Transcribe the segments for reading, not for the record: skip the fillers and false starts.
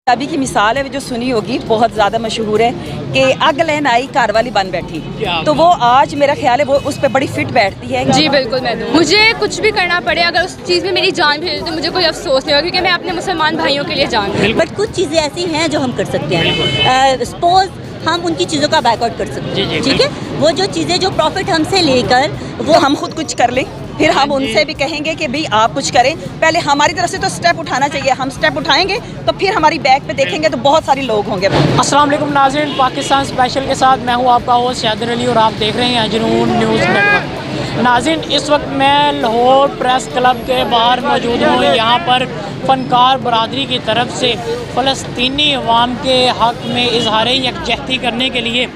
अभी की मिसाल है जो सुनी होगी, बहुत ज़्यादा मशहूर है कि आग लेन आई कार वाली बन बैठी, तो वो आज मेरा ख्याल है वो उस पर बड़ी फिट बैठती है। जी बिल्कुल मैं दूँ, मुझे कुछ भी करना पड़े, अगर उस चीज़ में मेरी जान भी तो मुझे कोई अफसोस नहीं होगा, क्योंकि मैं अपने मुसलमान भाइयों के लिए जान दूँ। बट कुछ चीज़ें ऐसी हैं जो हम कर सकते हैं। सपोज हम उनकी चीज़ों का बायकॉट कर सकते हैं, ठीक है। वो जो चीज़ें जो प्रॉफिट हमसे लेकर वो हम खुद कुछ कर लें, फिर हम उनसे भी कहेंगे कि भाई आप कुछ करें। पहले हमारी तरफ से तो स्टेप उठाना चाहिए, हम स्टेप उठाएंगे तो फिर हमारी बैक पे देखेंगे तो बहुत सारे लोग होंगे। अस्सलाम वालेकुम नाज़रीन, पाकिस्तान स्पेशल के साथ मैं हूं आपका होस्ट शाहिद अली और आप देख रहे हैं जुनून न्यूज़ नेटवर्क। नाज़रीन, इस वक्त मैं लाहौर प्रेस क्लब के बाहर मौजूद हूँ। यहाँ पर फ़नकार बरादरी की तरफ से फ़लस्तीनी अवाम के हक़ में इजहार यकजहती करने के लिए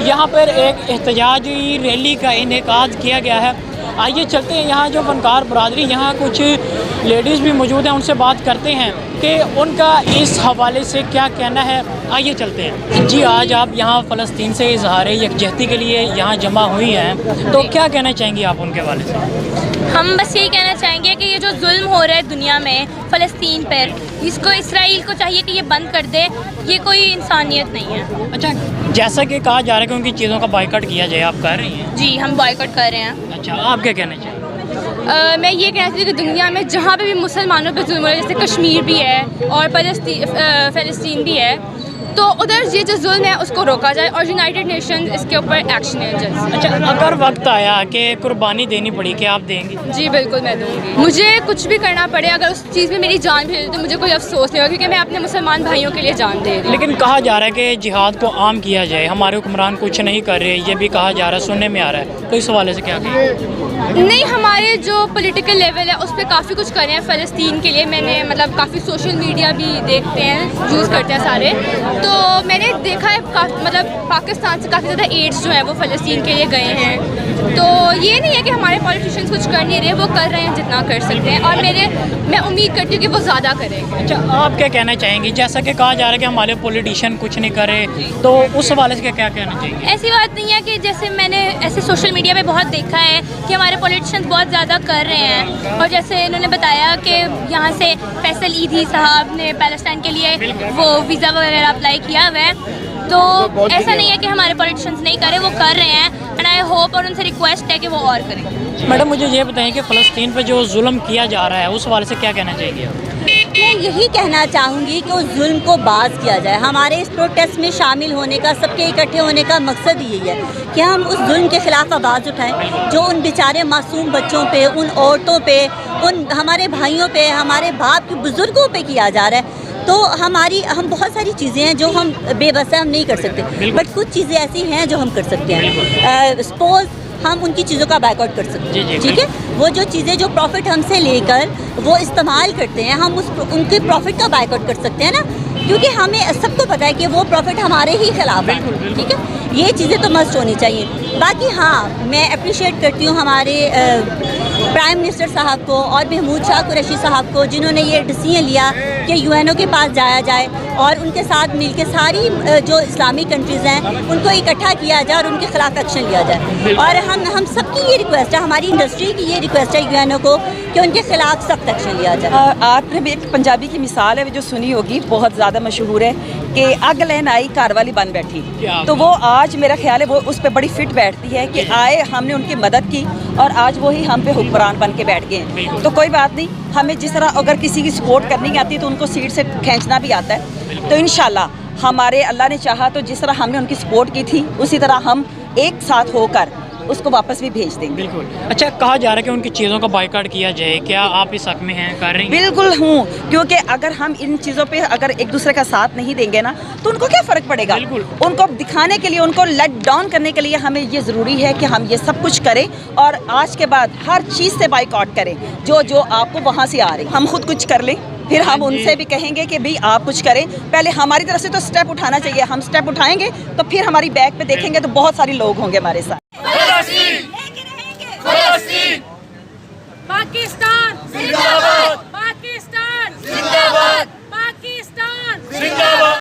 यहाँ पर एक एहतजाजी रैली का इनेकाद किया गया है। आइए चलते हैं, यहाँ जो फ़नकार बरादरी, यहाँ कुछ लेडीज़ भी मौजूद हैं, उनसे बात करते हैं कि उनका इस हवाले से क्या कहना है। आइए चलते हैं। जी, आज आप यहाँ फ़लस्तीन से इजहार यकजहती के लिए यहाँ जमा हुई हैं, तो क्या कहना चाहेंगी आप उनके हवाले से? हम बस यही कहना चाहेंगे कि ये जो जुल्म हो रहा है दुनिया में फ़लस्तीन पर, इसको इसराइल को चाहिए कि ये बंद कर दे, ये कोई इंसानियत नहीं है। अच्छा, जैसा कि कहा जा रहा है कि उनकी चीज़ों का बाइकआउट किया जाए, आप कर रही हैं? जी, हम बॉयकॉट कर रहे हैं। अच्छा, आप क्या कहना चाहिए? मैं ये कहना चाहती हूँ कि दुनिया में जहाँ पे भी मुसलमानों पर जुल्म हो रहा है, जैसे कश्मीर भी है और फ़लस्तीन भी है, तो उधर ये जो जुल्म है उसको रोका जाए और यूनाइटेड नेशन इसके ऊपर एक्शन ले जाए। अच्छा, अगर वक्त आया कि कुर्बानी देनी पड़ी, क्या आप देंगी? जी बिल्कुल मैं दूँगी, मुझे कुछ भी करना पड़े, अगर उस चीज़ में मेरी जान भी तो मुझे कोई अफसोस नहीं होगा, क्योंकि मैं अपने मुसलमान भाइयों के लिए जान दे रही हूँ। लेकिन कहा जा रहा है कि जिहाद को आम किया जाए, हमारे हुक्मरान कुछ नहीं कर रहे, ये भी कहा जा रहा है, सुनने में आ रहा है, तो इस हवाले से क्या कहें? नहीं, हमारे जो पॉलिटिकल लेवल है उस पर काफ़ी कुछ कर रहे हैं फ़लस्तीन के लिए। मैंने मतलब काफ़ी सोशल मीडिया भी देखते हैं, यूज़ करते हैं सारे, तो मैंने देखा है मतलब पाकिस्तान से काफ़ी ज़्यादा एड्स जो हैं वो फ़लस्तीन के लिए गए हैं। तो ये नहीं है कि हमारे पॉलिटिशियंस कुछ कर नहीं रहे, वो कर रहे हैं जितना कर सकते हैं, और मैं उम्मीद करती हूँ कि वो ज़्यादा करेंगे। अच्छा, आप क्या कहना चाहेंगी? जैसा कि कहा जा रहा है कि हमारे पॉलिटिशियन कुछ नहीं कर रहे, तो उस हवाले से क्या कहना चाहिए? ऐसी बात नहीं है कि जैसे मैंने ऐसे सोशल मीडिया पे बहुत देखा है कि हमारे पॉलिटिशियंस बहुत ज़्यादा कर रहे हैं, और जैसे इन्होंने बताया कि यहाँ से फैसल ईदी साहब ने पैलेस्टाइन के लिए वो वीज़ा वगैरह अप्लाई किया हुआ है, तो ऐसा नहीं है कि हमारे पॉलिटिशियंस नहीं कर रहे, वो कर रहे हैं, एंड आई होप और उनसे रिक्वेस्ट है कि वो और करें। मैडम, मुझे ये बताएं कि फ़लस्तीन पर जो जुल्म किया जा रहा है उस हवाले से क्या कहना चाहेंगे आप? मैं यही कहना चाहूँगी कि उस जुल्म को बाज़ किया जाए। हमारे इस प्रोटेस्ट में शामिल होने का, सबके इकट्ठे होने का मकसद यही है कि हम उस जुल्म के ख़िलाफ़ आवाज़ उठाएं जो उन बेचारे मासूम बच्चों पे, उन औरतों पे, उन हमारे भाइयों पे, हमारे बाप के बुज़ुर्गों पे किया जा रहा है। तो हम बहुत सारी चीज़ें हैं जो हम बेबस हम नहीं कर सकते, बट कुछ चीज़ें ऐसी हैं जो हम कर सकते हैं। सपोज हम उनकी चीज़ों का बायकॉट कर सकते हैं, ठीक है। वो जो चीज़ें जो प्रॉफिट हमसे लेकर वो इस्तेमाल करते हैं, हम उनके प्रॉफिट का बायकॉट कर सकते हैं ना, क्योंकि हमें सबको पता है कि वो प्रॉफिट हमारे ही खिलाफ है, ठीक है। ये चीज़ें तो मस्ट होनी चाहिए। बाकी हाँ, मैं अप्रिशिएट करती हूँ हमारे प्राइम मिनिस्टर साहब को और महमूद शाह कुरैशी साहब को, जिन्होंने ये डिसीजन लिया कि यूएनओ के पास जाया जाए और उनके साथ मिलकर सारी जो इस्लामिक कंट्रीज़ हैं उनको इकट्ठा किया जाए और उनके खिलाफ एक्शन लिया जाए। और हम सबकी ये रिक्वेस्ट है, हमारी इंडस्ट्री की ये रिक्वेस्ट है यूएनओ को कि उनके खिलाफ सख्त एक्शन लिया जाए। आपने भी एक पंजाबी की मिसाल है जो सुनी होगी, बहुत ज़्यादा मशहूर है कि आग लेन आई कार वाली बन बैठी, तो वो आज मेरा ख्याल है वो उस पर बड़ी फिट बैठती है कि आए, हमने उनकी मदद की और आज वही हम पे हुक्मरान बन के बैठ गए। तो कोई बात नहीं, हमें जिस तरह अगर किसी की सपोर्ट करनी आती है तो उनको सीट से खींचना भी आता है। तो इंशाल्लाह हमारे अल्लाह ने चाहा तो जिस तरह हमने उनकी सपोर्ट की थी उसी तरह हम एक साथ होकर उसको वापस भी भेज देंगे। बिल्कुल। अच्छा, कहा जा रहा है कि उनकी चीज़ों का बाइकआउट किया जाए, क्या आप इस हक़ में हैं, कर रही हैं? बिल्कुल हूँ, क्योंकि अगर हम इन चीज़ों पे अगर एक दूसरे का साथ नहीं देंगे ना तो उनको क्या फ़र्क पड़ेगा। उनको दिखाने के लिए, उनको लेट डाउन करने के लिए हमें ये ज़रूरी है कि हम ये सब कुछ करें और आज के बाद हर चीज़ से बाइकआउट करें जो आपको वहाँ से आ रही। हम खुद कुछ कर लें, फिर हम उनसे भी कहेंगे कि भाई आप कुछ करें। पहले हमारी तरफ से तो स्टेप उठाना चाहिए, हम स्टेप उठाएंगे तो फिर हमारी बैक पे देखेंगे तो बहुत सारे लोग होंगे हमारे साथ। पाकिस्तान